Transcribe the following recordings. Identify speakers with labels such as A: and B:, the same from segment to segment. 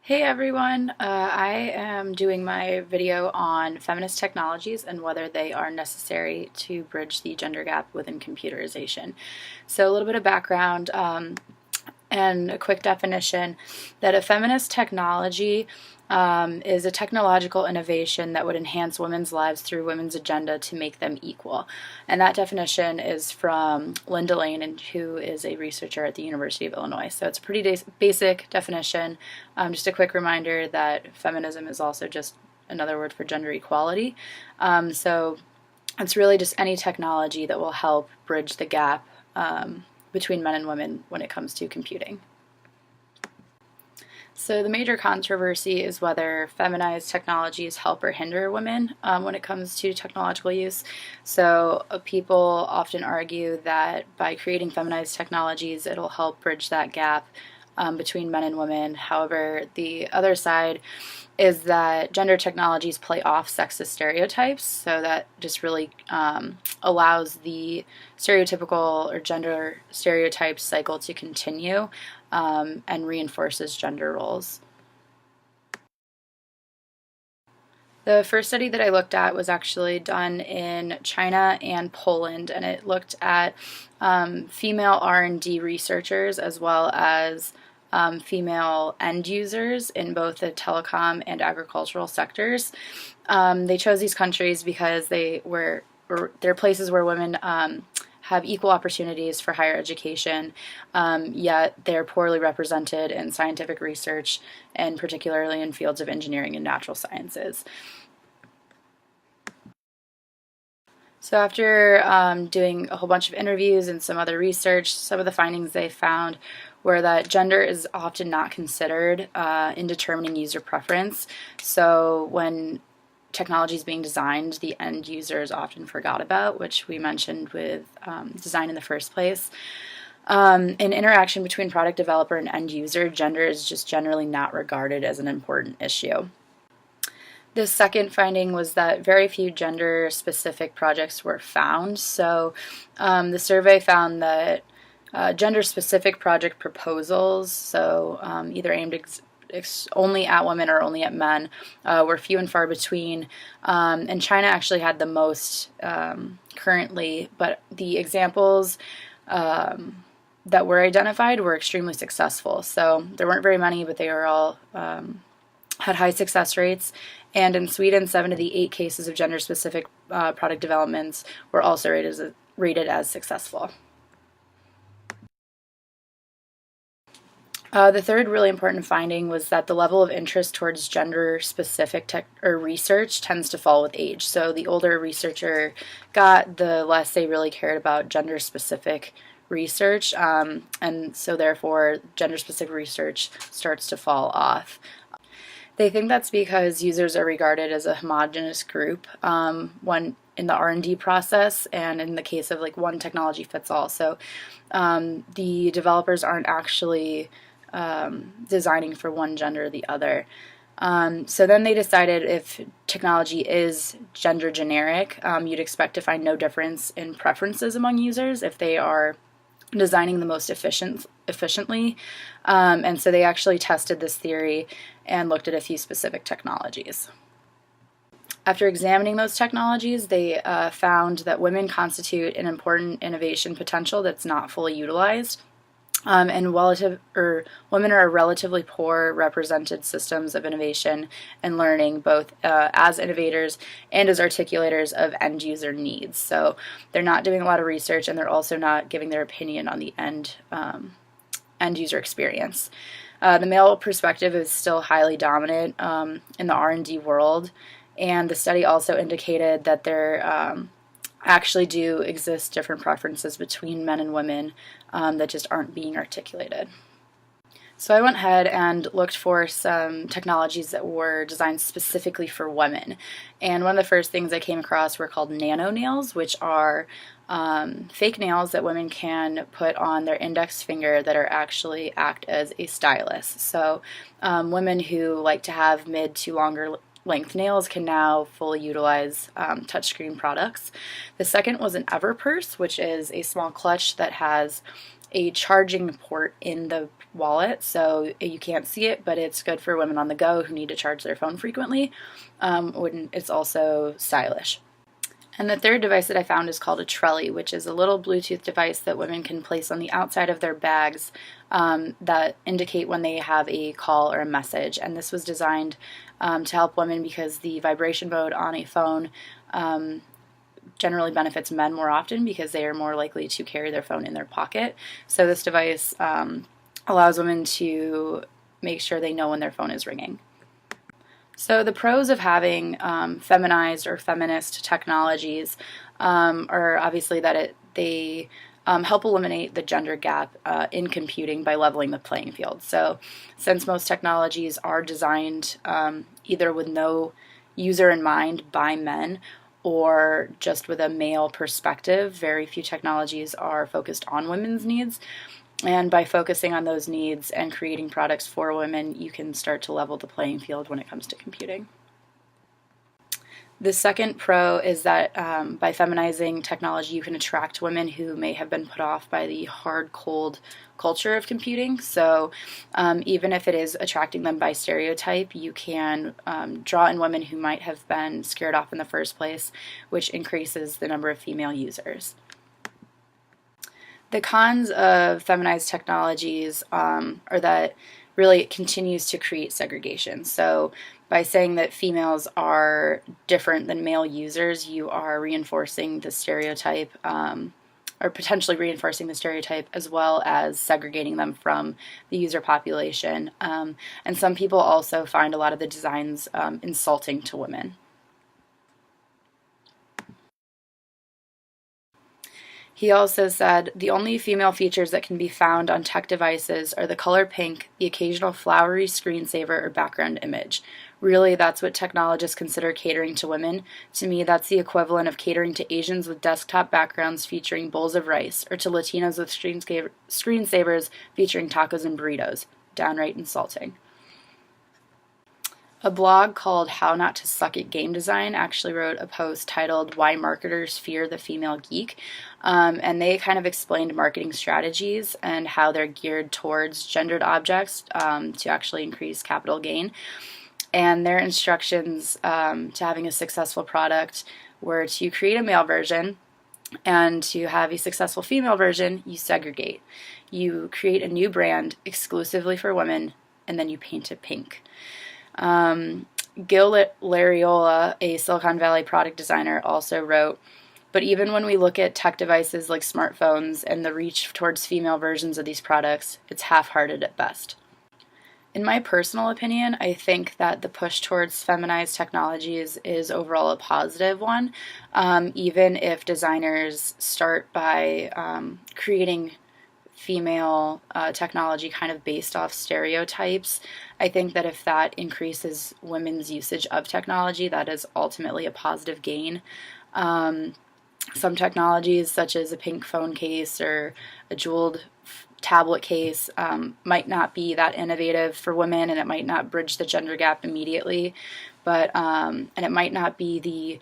A: Hey everyone, I am doing my video on feminist technologies and whether they are necessary to bridge the gender gap within computerization. So a little bit of background and a quick definition that a feminist technology is a technological innovation that would enhance women's lives through women's agenda to make them equal. And that definition is from Linda Lane, who is a researcher at the University of Illinois. So it's a pretty basic definition. Just a quick reminder that feminism is also just another word for gender equality. So it's really just any technology that will help bridge the gap between men and women when it comes to computing. So the major controversy is whether feminized technologies help or hinder women when it comes to technological use. So people often argue that by creating feminized technologies, it'll help bridge that gap between men and women. However, the other side is that gender technologies play off sexist stereotypes, so that just really allows the stereotypical or gender stereotype cycle to continue and reinforces gender roles. The first study that I looked at was actually done in China and Poland, and it looked at female R&D researchers as well as female end users in both the telecom and agricultural sectors. They chose these countries because they're places where women have equal opportunities for higher education, yet they're poorly represented in scientific research, and particularly in fields of engineering and natural sciences. So after doing a whole bunch of interviews and some other research, some of the findings they found were that gender is often not considered in determining user preference. So when technology is being designed, the end user is often forgot about, which we mentioned with design in the first place. In interaction between product developer and end user, gender is just generally not regarded as an important issue. The second finding was that very few gender-specific projects were found. So the survey found that gender-specific project proposals, so either aimed only at women or only at men, were few and far between. And China actually had the most currently, but the examples that were identified were extremely successful. So there weren't very many, but they were all had high success rates. And in Sweden, 7 of the 8 cases of gender-specific product developments were also rated as successful. The third really important finding was that the level of interest towards gender-specific research tends to fall with age. So the older a researcher got, the less they really cared about gender-specific research, and so therefore gender-specific research starts to fall off. They think that's because users are regarded as a homogeneous group when in the R&D process, and in the case of like one technology fits all. So the developers aren't actually designing for one gender or the other. So then they decided if technology is gender generic, you'd expect to find no difference in preferences among users if they are designing the most efficiently. And so they actually tested this theory and looked at a few specific technologies. After examining those technologies, they found that women constitute an important innovation potential that's not fully utilized. And women are relatively poor represented systems of innovation and learning, both as innovators and as articulators of end user needs. So they're not doing a lot of research, and they're also not giving their opinion on the end user experience. The male perspective is still highly dominant in the R&D world, and the study also indicated that there actually do exist different preferences between men and women that just aren't being articulated. So I went ahead and looked for some technologies that were designed specifically for women. And one of the first things I came across were called nano nails, which are fake nails that women can put on their index finger that are actually act as a stylus. So women who like to have mid to longer length nails can now fully utilize touchscreen products. The second was an Everpurse, which is a small clutch that has a charging port in the wallet, so you can't see it, but it's good for women on the go who need to charge their phone frequently. When it's also stylish. And the third device that I found is called a trolley, which is a little Bluetooth device that women can place on the outside of their bags that indicate when they have a call or a message. And this was designed to help women because the vibration mode on a phone generally benefits men more often because they are more likely to carry their phone in their pocket. So this device allows women to make sure they know when their phone is ringing. So the pros of having feminized or feminist technologies are obviously that they help eliminate the gender gap in computing by leveling the playing field. So since most technologies are designed either with no user in mind by men or just with a male perspective, very few technologies are focused on women's needs. And by focusing on those needs and creating products for women, you can start to level the playing field when it comes to computing. The second pro is that by feminizing technology, you can attract women who may have been put off by the hard, cold culture of computing. So even if it is attracting them by stereotype, you can draw in women who might have been scared off in the first place, which increases the number of female users. The cons of feminized technologies are that really it continues to create segregation. So by saying that females are different than male users, you are reinforcing the stereotype or potentially reinforcing the stereotype as well as segregating them from the user population. And some people also find a lot of the designs insulting to women. He also said, the only female features that can be found on tech devices are the color pink, the occasional flowery screensaver or background image. Really, that's what technologists consider catering to women. To me, that's the equivalent of catering to Asians with desktop backgrounds featuring bowls of rice, or to Latinos with screensavers featuring tacos and burritos. Downright insulting. A blog called How Not to Suck at Game Design actually wrote a post titled Why Marketers Fear the Female Geek, and they kind of explained marketing strategies and how they're geared towards gendered objects to actually increase capital gain. And their instructions to having a successful product were to create a male version, and to have a successful female version, you segregate. You create a new brand exclusively for women, and then you paint it pink. Gil Lariola, a Silicon Valley product designer, also wrote, but even when we look at tech devices like smartphones and the reach towards female versions of these products, it's half-hearted at best. In my personal opinion, I think that the push towards feminized technologies is overall a positive one, even if designers start by creating female technology kind of based off stereotypes. I think that if that increases women's usage of technology, that is ultimately a positive gain. Some technologies, such as a pink phone case or a jeweled tablet case, might not be that innovative for women, and it might not bridge the gender gap immediately, but and it might not be the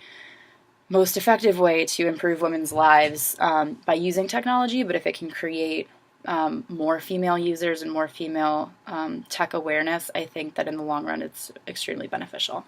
A: most effective way to improve women's lives by using technology, but if it can create more female users and more female tech awareness, I think that in the long run it's extremely beneficial.